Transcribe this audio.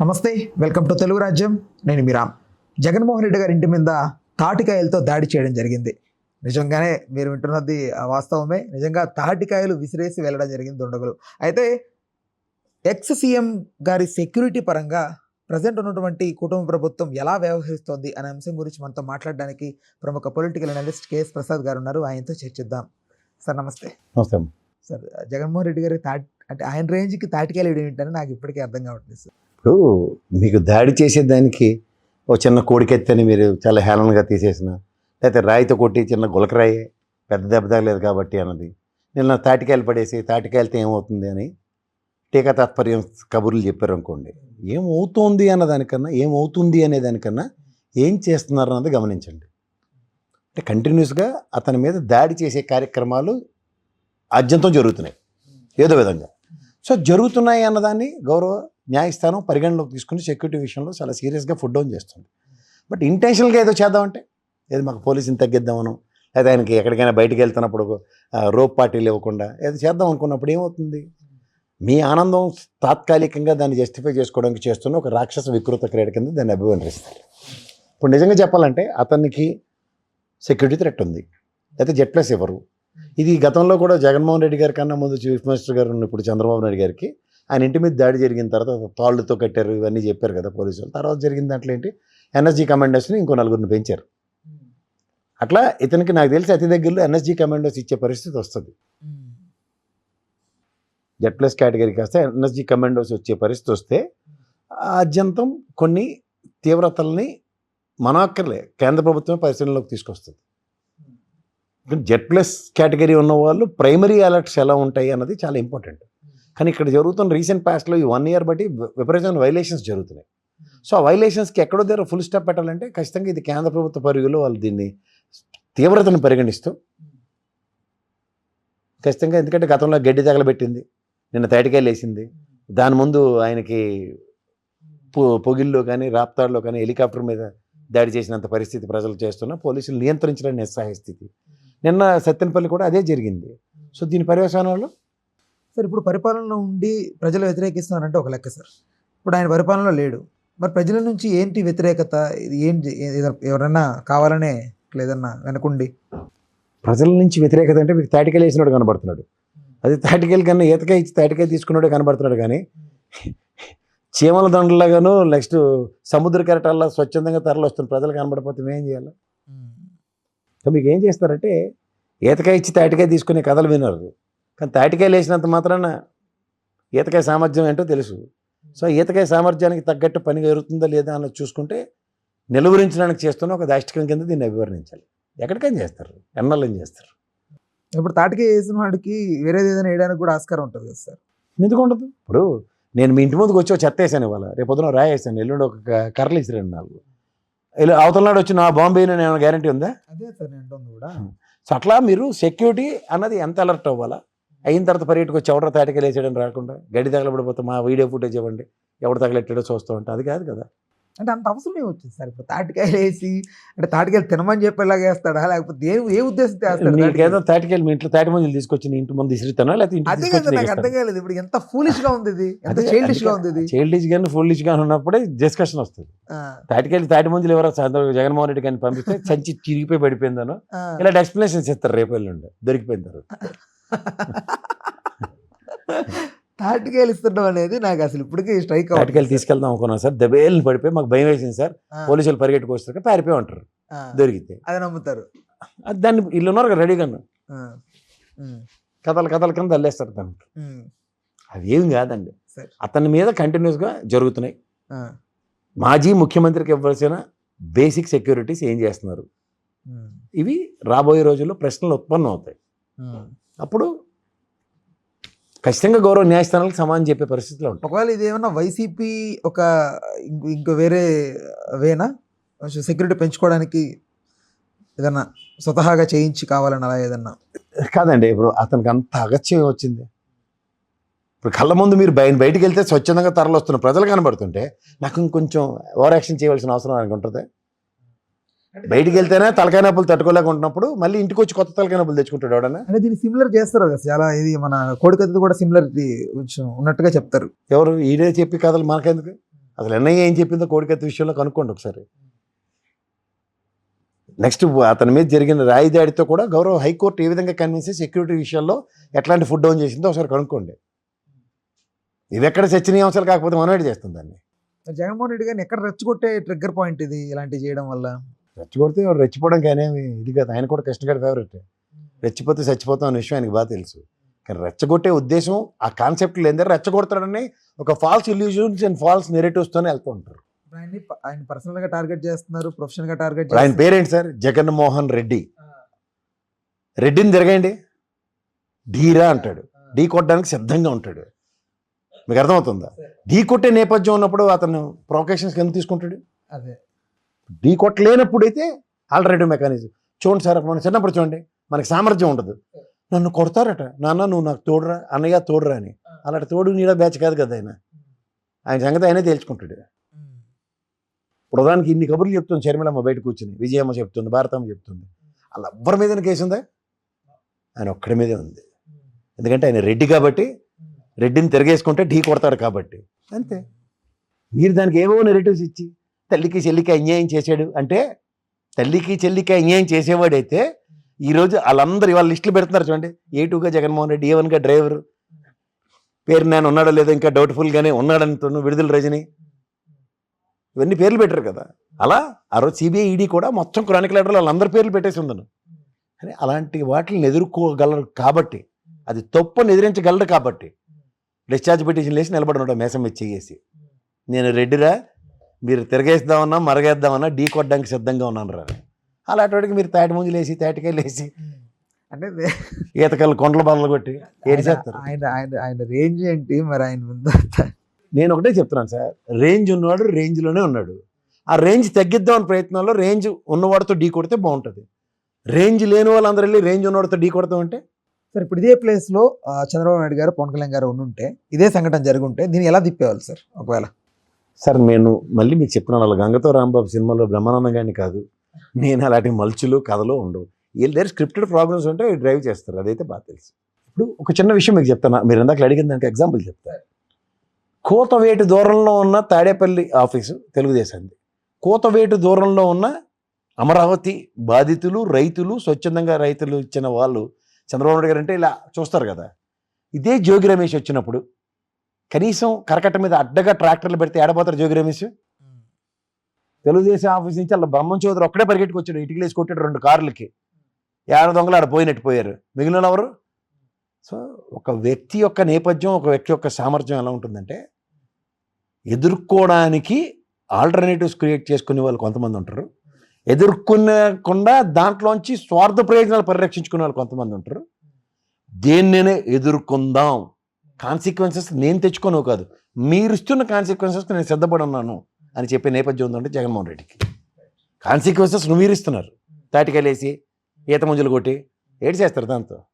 నమస్తే, welcome to Telugu రాజ్యం. నేను మీ రామ్. జగన్మోహన్ రెడ్డి గారి ఇంటి మీద తాటికాయలతో దాడి చేయడం జరిగింది. నిజంగానే మీరు వింటున్నది వాస్తవమే. నిజంగా తాటికాయలు విసిరేసి వెళ్ళడం జరిగింది దుండగులు. అయితే ఎక్స్ సీఎం గారి సెక్యూరిటీ పరంగా ప్రజెంట్ ఉన్నటువంటి కుటుంబ ప్రభుత్వం ఎలా వ్యవహరిస్తోంది అనే అంశం గురించి మనతో మాట్లాడడానికి ప్రముఖ పొలిటికల్ అనలిస్ట్ కేఎస్ ప్రసాద్ గారు ఉన్నారు. ఆయనతో చర్చిద్దాం. సార్ నమస్తే. నమస్తే సార్, జగన్మోహన్ రెడ్డి గారి అంటే ఆయన రేంజ్కి తాటికాయలు వేయడం ఏంటని నాకు ఇప్పటికీ అర్థం కావట్లేదు సార్. ఇప్పుడు మీకు దాడి చేసేదానికి ఒక చిన్న కోడికెత్తని మీరు చాలా హేళనగా తీసేసిన, లేకపోతే రాయితో కొట్టి చిన్న గులకరాయి పెద్ద దెబ్బ తగలేదు కాబట్టి అన్నది, నిన్న తాటికాయలు పడేసి తాటికాయలతో ఏమవుతుంది అని టీకా తాత్పర్యం కబుర్లు చెప్పారు అనుకోండి. ఏమవుతుంది అన్నదానికన్నా ఏమవుతుంది అనేదానికన్నా ఏం చేస్తున్నారు అన్నది గమనించండి. అంటే కంటిన్యూస్గా అతని మీద దాడి చేసే కార్యక్రమాలు ఆద్యంతో జరుగుతున్నాయి ఏదో విధంగా. సో జరుగుతున్నాయి అన్నదాన్ని గౌరవ న్యాయస్థానం పరిగణలోకి తీసుకుని సెక్యూరిటీ విషయంలో చాలా సీరియస్గా ఫుడ్ డౌన్ చేస్తుంది. బట్ ఇంటెన్షనల్గా ఏదో చేద్దామంటే ఏదో మాకు పోలీసుని తగ్గిద్దామనో, లేదా ఆయనకి ఎక్కడికైనా బయటికి వెళ్తున్నప్పుడు రోప్ పార్టీలు ఇవ్వకుండా ఏదో చేద్దాం అనుకున్నప్పుడు ఏమవుతుంది? మీ ఆనందం తాత్కాలికంగా దాన్ని జస్టిఫై చేసుకోవడానికి చేస్తున్న ఒక రాక్షస వికృత క్రీడ కింద దాన్ని అభివర్ణిస్తారు. ఇప్పుడు నిజంగా చెప్పాలంటే అతనికి సెక్యూరిటీ థ్రెట్ ఉంది, లేకపోతే జెడ్ ప్లస్ ఎవరు. ఇది గతంలో కూడా జగన్మోహన్ రెడ్డి గారి కన్నా ముందు చీఫ్ మినిస్టర్ గారు ఇప్పుడు చంద్రబాబు నాయుడు గారికి ఆయన ఇంటి మీద దాడి జరిగిన తర్వాత తాళ్ళుతో కట్టారు, ఇవన్నీ చెప్పారు కదా పోలీసులు. తర్వాత జరిగిన దాంట్లో ఏంటి, ఎన్ఎస్జీ కమాండోస్ని ఇంకో నలుగురిని పెంచారు. అట్లా ఇతనికి నాకు తెలిసి అతి దగ్గరలో ఎన్ఎస్జీ కమాండోస్ ఇచ్చే పరిస్థితి వస్తుంది. జెడ్ ప్లస్ కేటగిరీ కాస్తే ఎన్ఎస్జీ కమాండోస్ వచ్చే పరిస్థితి వస్తే ఆద్యంతం కొన్ని తీవ్రతల్ని మనక్కర్లే కేంద్ర ప్రభుత్వమే పరిశీలనలోకి తీసుకొస్తుంది. జెడ్ ప్లస్ కేటగిరీ ఉన్న వాళ్ళు ప్రైమరీ అలర్ట్స్ ఎలా ఉంటాయి అన్నది చాలా ఇంపార్టెంట్. కానీ ఇక్కడ జరుగుతున్న రీసెంట్ పాస్ట్లో ఈ 1 year బట్టి విపరీతమైన వైలేషన్స్ జరుగుతున్నాయి. సో ఆ వైలేషన్స్కి ఎక్కడో దగ్గర ఫుల్ స్టాప్ పెట్టాలంటే ఖచ్చితంగా ఇది కేంద్ర ప్రభుత్వ పరిధిలో వాళ్ళు దీన్ని తీవ్రతను పరిగణిస్తూ ఖచ్చితంగా, ఎందుకంటే గతంలో గడ్డి తగలబెట్టింది, నిన్న తాటికాయలు వేసింది, దాని ముందు ఆయనకి పొగిల్లో కానీ రాప్తాడులో కానీ హెలికాప్టర్ మీద దాడి చేసినంత పరిస్థితి ప్రజలు చేస్తున్నా పోలీసులు నియంత్రించడానికి నిస్సహాయ స్థితి. నిన్న సత్తెనపల్లి కూడా అదే జరిగింది. సో దీని పర్యవసానాలు సార్, ఇప్పుడు పరిపాలనలో ఉండి ప్రజలు వ్యతిరేకిస్తున్నారంటే ఒక లెక్క సార్. ఇప్పుడు ఆయన పరిపాలనలో లేడు, మరి ప్రజల నుంచి ఏంటి వ్యతిరేకత? ఇది ఏంటి? ఎవరన్నా కావాలనే లేదన్నా వెనకుండి ప్రజల నుంచి వ్యతిరేకత అంటే మీకు తాటికాయలు వేసినాడు కనబడుతున్నాడు. అది తాటికాయలు కన్నా ఈతకాయ ఇచ్చి తాటికాయ తీసుకున్నాడే కనబడుతున్నాడు. కానీ చీమల దండలాగాను నెక్స్ట్ సముద్ర కెరటాల్లో స్వచ్ఛందంగా తరలి వస్తున్న ప్రజలు కనబడిపోతే మేమేం చేయాలి? సో మీకు ఏం చేస్తారంటే ఈతకాయ ఇచ్చి తాటికాయ తీసుకునే కథలు వినరు, కానీ తాటికాయలు వేసినంత మాత్రాన ఈతకాయ సామర్థ్యం ఏంటో తెలుసు. సో ఈతకాయ సామర్థ్యానికి తగ్గట్టు పని జరుగుతుందా లేదా అన్నది చూసుకుంటే నిలువరించడానికి చేస్తున్న ఒక దాష్టికం కింద దీన్ని అభివర్ణించాలి. ఎక్కడికైనా చేస్తారు, ఎన్నెల్లం చేస్తారు. ఇప్పుడు తాటికాయ వేసిన వాడికి వేరేది ఏదైనా వేయడానికి కూడా ఆస్కారం ఉంటుంది కదా సార్? ఎందుకు ఉండదు? ఇప్పుడు నేను మీ ఇంటి ముందుకు వచ్చి చెత్త వేసాను, ఇవాళ రేపు పొద్దున రాయేసాను, ఎల్లుండి ఒక కర్రలు ఇచ్చి 2-4 అవతల నాడు వచ్చి నా బాంబే నేను గ్యారంటీ ఉందా? అదే సార్ నేను అంటుంది కూడా. సో అట్లా మీరు సెక్యూరిటీ అన్నది ఎంత అలర్ట్ అవ్వాలా? అయిన తర్వాత పర్యటకు వచ్చి ఎవడో తాటికాయలు వేసేయడం రాకుండా గడ్డి తగలబడిపోతే మా వీడియో ఫుటేజ్ ఇవ్వండి, ఎవడు తగలెట్టాడో చూస్తూ ఉంటే అది కాదు కదా. అంటే అంత అవసరం ఏమొచ్చింది సార్? ఇప్పుడు తాటికాయలు వేసి అంటే తాటికాయలు తినమని చెప్పేలాగా వేస్తాడా, లేకపోతే ఏ ఉద్దేశంతో వేస్తాడు? నీకేదో తాటికాయలు మీ ఇంట్లో తాటి మంజులు తీసుకొచ్చి నీ ఇంటి ముందు ఇసురుతానా, లేకపోతే అదే కదా నాకు అర్థం కాలేదు. ఇప్పుడు ఎంత ఫూలిష్ గా ఉంది ఇది, ఎంత చైల్డిష్ గా ఉంది ఇది. చైల్డిష్ గాను ఫుల్లిష్ గాను ఉన్నప్పుడే డిస్కషన్ వస్తుంది. తాటికాయలు తాటి మంజులు ఎవరో జగన్మోహన్ రెడ్డి కానీ పంపిస్తే సంచి చిరిగిపోయి పడిపోయిందనో ఇలా ఎక్స్ప్లెనేషన్స్ ఇస్తారు రేపు ఎల్లుండి దొరికిపోయిన తర్వాత. తాటికాయలు ఇస్తుండడం అనేది నాకు అసలు ఇప్పటికీ స్ట్రైక్. తాటికాయలు తీసుకెళ్దాం అనుకున్నాం సార్, దెబ్బేళ్ళని పడిపోయి మాకు భయం వేసింది సార్, పోలీసులు పరిగెట్టుకు వస్తారు పారిపోయి ఉంటారు, దొరికితే అది నమ్ముతారు. దాన్ని వీళ్ళు ఉన్నారు కదా రెడీగా కథల కింద అల్లేస్తారు దానికి. అది ఏం కాదండి, అతని మీద కంటిన్యూస్గా జరుగుతున్నాయి. మాజీ ముఖ్యమంత్రికి ఇవ్వాల్సిన బేసిక్ సెక్యూరిటీస్ ఏం చేస్తున్నారు, ఇవి రాబోయే రోజుల్లో ప్రశ్నలు ఉత్పన్నం అవుతాయి. అప్పుడు ఖచ్చితంగా గౌరవ న్యాయస్థానాలకు సమానం చెప్పే పరిస్థితిలో ఉంటుంది. ఒకవేళ ఇది ఏమన్నా వైసీపీ ఒక ఇంకో వేరే వేనా సెక్యూరిటీ పెంచుకోవడానికి ఏదన్నా స్వతహాగా చేయించి కావాలని అలా ఏదన్నా కాదండి. ఇప్పుడు అతనికి అంత అగత్యం వచ్చింది. ఇప్పుడు కళ్ళ ముందు మీరు బయటికి వెళ్తే స్వచ్ఛందంగా తరలి వస్తున్న ప్రజలు కనబడుతుంటే నాకు ఇంకొంచెం ఓవర్ యాక్షన్ చేయవలసిన అవసరం ఆయనకు ఉంటుంది. బయటికి వెళ్తేనే తలకాయ నొప్పులు తట్టుకోలేకుంటున్నప్పుడు మళ్ళీ ఇంటికి వచ్చి కొత్త తలకాయ నొప్పులు తెచ్చుకుంటాడు ఎవడన్నా. అంటే దీన్ని సిమిలర్ చేస్తారు కదా చాలా, ఇది మన కోడికత్తి కూడా సిమిలర్ ఉన్నట్టుగా చెప్తారు. ఎవరు ఈడే చెప్పి కథలు మనకెందుకు? అసలు ఎన్ఐఏ ఏం చెప్పిందో కోడికత్తి విషయంలో కనుక్కోండి ఒకసారి. నెక్స్ట్ అతని మీద జరిగిన రాయి దాడితో కూడా గౌరవ హైకోర్టు ఏ విధంగా కన్విన్స్ సెక్యూరిటీ విషయాల్లో ఎట్లాంటి ఫుడ్ డౌన్ చేసిందో ఒకసారి కనుక్కోండి. ఇది ఎక్కడ చర్చనీయాంశాలు కాకపోతే మనవాడి చేస్తుంది దాన్ని. జగన్మోహన్ రెడ్డి గారిని ఎక్కడ రెచ్చగొట్టే ట్రిగ్గర్ పాయింట్ ఇది ఇలాంటివి చేయడం వల్ల? రెచ్చగొడితే వాడు రెచ్చిపోవడానికి ఆయనేమి ఇది కాదు. ఆయన కూడా కృష్ణ గారి ఫేవరెట్. రెచ్చిపోతే చచ్చిపోతాం అనే విషయం ఆయనకి బాగా తెలుసు. కానీ రెచ్చగొట్టే ఉద్దేశం ఆ కాన్సెప్ట్ లేదంటే రెచ్చగొడతాడని ఒక ఫాల్స్ ఇల్యూజన్స్ అండ్ ఫాల్స్ నెరేటివ్స్తోనే వెళ్తూ ఉంటారు. ఆయన పర్సనల్ గా టార్గెట్ చేస్తున్నారు, ప్రొఫెషనల్ గా టార్గెట్ ఇప్పుడు ఆయన పేరేంటి సార్? జగన్మోహన్ రెడ్డి. రెడ్డిని తిరగండి, ఢీరా అంటాడు. ఢీ కొట్టడానికి సిద్ధంగా ఉంటాడు. మీకు అర్థమవుతుందా? ఢీ కొట్టే నేపథ్యం ఉన్నప్పుడు అతను ప్రొవకేషన్స్కి ఎందుకు తీసుకుంటాడు? అదే ఢీ కొట్టలేనప్పుడైతే ఆల్రెడీ మెకానిజం. చూడండి సార్, మన చిన్నప్పుడు చూడండి, మనకి సామర్థ్యం ఉండదు. నన్ను కొడతారట, నాన్న నువ్వు నాకు తోడురా, అన్నయ్య తోడురా అని. అలాంటి తోడు నీడ బ్యాచ్ కాదు కదా ఆయన. ఆయన సంగతి ఆయనే తేల్చుకుంటాడు. ఇప్పుడు ఉదాహరణకి ఇన్ని కబుర్లు చెప్తుంది షర్మిలమ్మ బయట కూర్చుని, విజయమ్మ చెప్తుంది, భారతమ్మ చెప్తుంది. వాళ్ళ ఎవ్వరి మీద కేసు ఉందా? ఆయన ఒక్కడి మీదే ఉంది. ఎందుకంటే ఆయన రెడ్డి కాబట్టి, రెడ్డిని తిరగేసుకుంటే ఢీ కొడతాడు కాబట్టి. అంతే. మీరు దానికి ఏవో నెరేటివ్స్ ఇచ్చి తల్లికి చెల్లికి అన్యాయం చేశాడు అంటే, తల్లికి చెల్లికి అన్యాయం చేసేవాడైతే ఈరోజు వాళ్ళందరూ ఇవాళ లిస్టులు పెడుతున్నారు చూడండి. A2గా జగన్మోహన్ రెడ్డి, A1గా డ్రైవరు, పేరు నేను ఉన్నాడో లేదో ఇంకా డౌట్ఫుల్గానే ఉన్నాడంటున్నాను, విడుదల రజని, ఇవన్నీ పేర్లు పెట్టారు కదా. అలా ఆ రోజు సిబిఐ ఈడీ కూడా మొత్తం క్రానికల్ లెటర్లు వాళ్ళందరి పేర్లు పెట్టేసి ఉందను. కానీ అలాంటి వాటిని ఎదుర్కోగలరు కాబట్టి, అది తప్పుని ఎదిరించగలరు కాబట్టి డిశ్చార్జ్ పిటిషన్ లేసి నిలబడి ఉంటాడు మేసం మీద చేసి. నేను రెడ్డిరా, మీరు తిరగేద్దామన్నా మరగేద్దామన్నా ఢీ కొట్టడానికి సిద్ధంగా ఉన్నాను రా. అలాంటి వాడికి మీరు తాటి ముంజులు వేసి తాటికాయలు వేసి అంటే ఈతకాయలు కొండల బల్లలు కొట్టి ఏడు చేస్తారు. ఆయన ఆయన ఆయన రేంజ్ ఏంటి మరి ఆయన ముందు? నేను ఒకటే చెప్తున్నాను సార్, రేంజ్ ఉన్నవాడు రేంజ్లోనే ఉన్నాడు. ఆ రేంజ్ తగ్గిద్దామని ప్రయత్నంలో రేంజ్ ఉన్నవాడితో ఢీ కొడితే బాగుంటుంది. రేంజ్ లేని వాళ్ళందరూ వెళ్ళి రేంజ్ ఉన్నవాడితో ఢీ కొడతామంటే సార్, ఇప్పుడు ఇదే ప్లేస్లో చంద్రబాబు నాయుడు గారు, పవన్ కళ్యాణ్ గారు ఉండుంటే, ఇదే సంఘటన జరుగుంటే దీన్ని ఎలా తిప్పేవాళ్ళు సార్ ఒకవేళ? సార్ నేను మళ్ళీ మీకు చెప్తున్నాను, వాళ్ళ గంగతో రాంబాబు సినిమాలో బ్రహ్మానందం గారిని కాదు, నేను అలాంటి మలుచులు కథలు ఉండవు. వీళ్ళ దగ్గర స్క్రిప్టెడ్ ప్రోగ్రామ్స్ ఉంటే డ్రైవ్ చేస్తారు, అదైతే బాగా తెలుసు. ఇప్పుడు ఒక చిన్న విషయం మీకు చెప్తాను, మీరు ఇందాక అడిగిన దానికి ఎగ్జాంపుల్ చెప్తాను. కోతవేటు దూరంలో ఉన్న తాడేపల్లి ఆఫీసు తెలుగుదేశాన్ని, కోతవేటు దూరంలో ఉన్న అమరావతి బాధితులు, రైతులు, స్వచ్ఛందంగా రైతులు ఇచ్చిన వాళ్ళు చంద్రబాబు నాయుడు గారు అంటే ఇలా చూస్తారు కదా. ఇదే జోగి రమేష్ వచ్చినప్పుడు కనీసం కరకట్ట మీద అడ్డగా ట్రాక్టర్లు పెడితే ఏడపోతారు జోగి రమేష్? తెలుగుదేశం ఆఫీస్ నుంచి అలా బ్రహ్మం చౌదరి ఒక్కడే పరిగెట్టుకొచ్చాడు, ఇటుకలేసి కొట్టాడు 2 కార్లకి. 50 దొంగలు ఆడ పోయినట్టు పోయారు, మిగిలిన ఎవరు? సో ఒక వ్యక్తి యొక్క నేపథ్యం, ఒక వ్యక్తి యొక్క సామర్థ్యం ఎలా ఉంటుందంటే, ఎదుర్కోవడానికి ఆల్టర్నేటివ్స్ క్రియేట్ చేసుకునే వాళ్ళు కొంతమంది ఉంటారు, ఎదుర్కొనకుండా దాంట్లోంచి స్వార్థ ప్రయోజనాలు పరిరక్షించుకునే వాళ్ళు కొంతమంది ఉంటారు. దేన్నైనా ఎదుర్కొందాం, కాన్సిక్వెన్సెస్ నేను తెచ్చుకోను కాదు, మీరు ఇస్తున్న కాన్సిక్వెన్సెస్ నేను సిద్ధపడి ఉన్నాను అని చెప్పే నేపథ్యం ఉందంటే జగన్మోహన్ రెడ్డికి. కాన్సిక్వెన్సెస్ మీరు ఇస్తున్నారు, తాటికాయలేసి ఈత ముంజలు కొట్టి ఏడు చేస్తారు దాంతో.